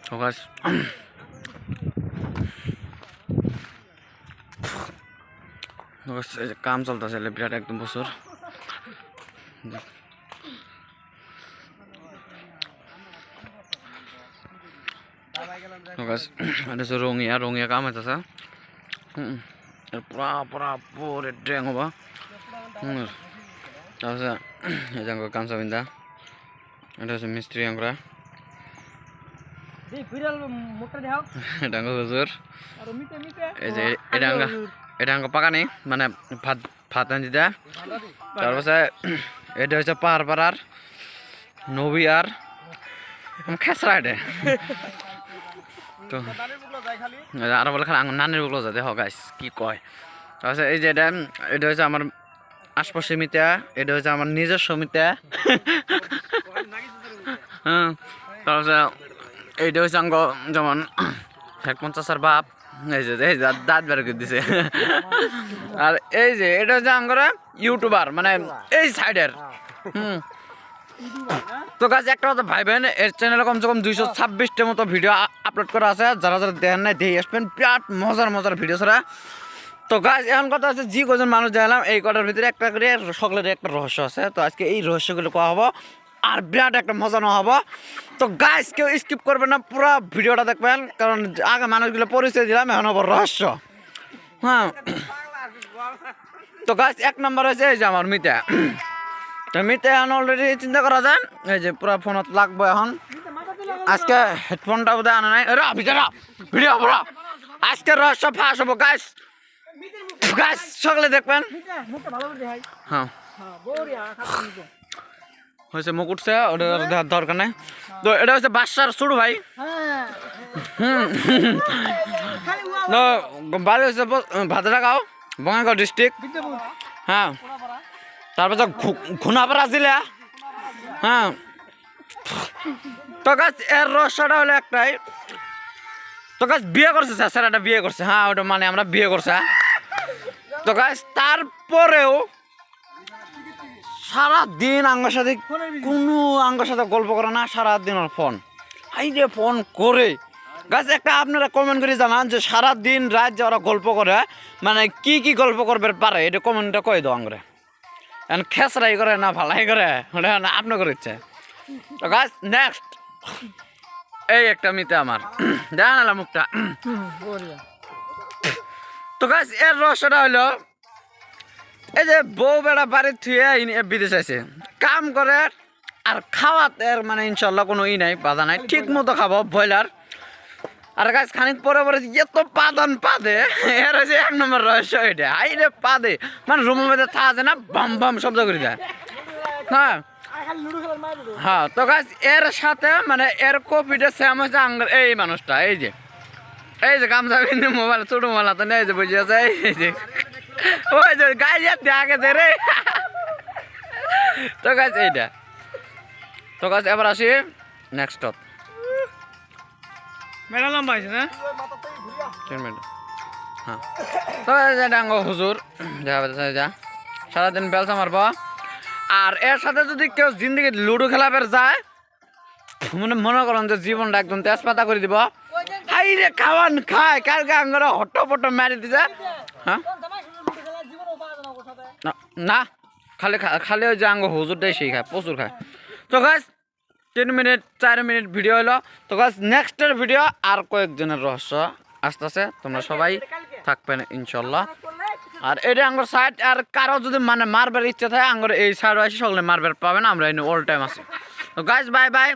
তো গাইস এই যে কাম চলতেছে বিরাট একদম বছর রঙিয়া কাম হইতেছে পুরা পুরা পুরে ড্রেং হবা তাৰপিছত এই যে গামছা পিন্ধা এটা হচ্ছে মিস্ত্রি আমরা ডাঙ্গ হুজুর এই যে এটা পাকানি মানে ভাত ভাত আনি দেয় তারপরে এটা হচ্ছে পাহাড় নবী আর খেসরা এটা তো আর বলে খালি নানির বুকলো যাতে হ গাইস কি কয় তারপরে এই যে এটা হচ্ছে আমার আশপাশে মিতা এটা হচ্ছে আমার নিজস্ব মিতা হ্যাঁ তারপরে এইটা হচ্ছে আঙ্গ যেমন 50 বাপ এই যে দাঁত বের করে দিছে আর এই যে এটা হচ্ছে আঙ্গর ইউটিউবার মানে এই সাইডের তো গাছ একটা কথা ভাইবেন এর চ্যানেলে কমসে কম 226টার মতো ভিডিও আপলোড করা আছে যারা যারা দেখেন নাই দেখে আসবেন বিরাট মজার ভিডিও ছাড়া তো গাছ এমন কথা আছে যে কজন মানুষ দেখলাম এই কটার ভিতরে একটা করে সকলের একটা রহস্য আছে তো আজকে এই রহস্যগুলো কোয়া হবো আর বিরাট একটা মজা না হবো তো গাইস কেউ স্কিপ করবেন না পুরো ভিডিওটা দেখবেন কারণ আগে মানুষগুলো পরিচয় দিলাম এখন হবো রহস্য হ্যাঁ তো গাইস 1 নম্বর হয়েছে এই যে আমার মিতা তো মিতা এখন অলরেডি চিন্তা করা যায় এই যে পুরো ফোনত লাগবো এখন আজকে হেডফোনটা বোধ হয় আনা নাই ভিডিও বড় আজকে রহস্য ফাঁস হবো গাইস গাইস সকলে দেখবেন হ্যাঁ হয়েছে মুখ উঠছে ওটা দেওয়ার দরকার নাই তো এটা হচ্ছে বাদশার ছোট ভাই তো বাড়ি হচ্ছে ভাতরাগাঁও বঙ্গাইগাঁও ডিস্ট্রিক্ট হ্যাঁ তারপর ঘুনাপাড়া জেলা হ্যাঁ তো গাছ এর রহস্যটা হলো একটাই তো গাছ বিয়ে করছে স্যার বিয়ে করছে হ্যাঁ ওটা মানে আমরা বিয়ে করছে তো গাছ তারপরেও সারাদিন আঙ্গর সাথে কোনো আঙ্গর সাথে গল্প করে না সারাদিন ওর ফোন এই যে ফোন করে গাছ একটা আপনারা কমেন্ট করে জানান যে সারাদিন রাত যে ওরা গল্প করে মানে কি গল্প করবে পারে এটা কমেন্টটা কয়ে দাও আঙ্গরে এখন খেসরাই করে না ভালাই করে ওটা না আপনার করে ইচ্ছে তো গাছ নেক্সট এই একটা মিতে আমার দেখা মুখটা তো গাছ এর রহস্যটা হইলো এই যে বউ বেড়া বাড়ির থুয়ে বিদেশ আছে কাম করে আর খাওয়াতে মানে ইনশাল্লাহ কোনো নাই বাধা নাই ঠিক মতো খাবো ব্রয়লার আর গাছ খানিক পরে এত পাদে এর হচ্ছে 1 নম্বর রহস্য এটা আইরে পাদে মানে রুমের মধ্যে থাকে না বাম শব্দ করে দেয় হ্যাঁ তো গাছ এর সাথে মানে এর কপিটা সেম হচ্ছে আঙ্গার এই মানুষটা এই যে গামছা বিন্দু মোবাইল ছোট মোবাইল হাতে এই যে বুঝে আছে এই যে ওই যে গায়ে দেখে রে তো গাছ এইটা তো গাছ এবার আসি নেক্সট মেলা লম্বা আছে না হ্যাঁ তো ডাঙ্গ হুজুর যা সারাদিন বেলসা মারব আর এর সাথে যদি কেউ জিন্দগি লুডো খেলাবার যায় মনে করেন যে জীবনটা একদম তেজপাতা করে দিব হাই রে খাওয়ান খায় কালকে আঙ্গরা হট্ট মারি দিছে হ্যাঁ না খালি ওই যে আঙ্গ হুজুরটাই সেই খায় প্রচুর খায় তো গাছ 3 মিনিট 4 মিনিট ভিডিও হলো তো গাছ নেক্সটের ভিডিও আর কয়েকজনের রহস্য আসতেছে তোমরা সবাই থাকবেন ইনশাল্লাহ আর এটা আঙ্গর সাইড আর কারো যদি মানে মারবার ইচ্ছা থাকে আঙ্গর এই সাইড আসি সকলে মারবার পাবেন আমরা অল টাইম আছি তো গাছ বাই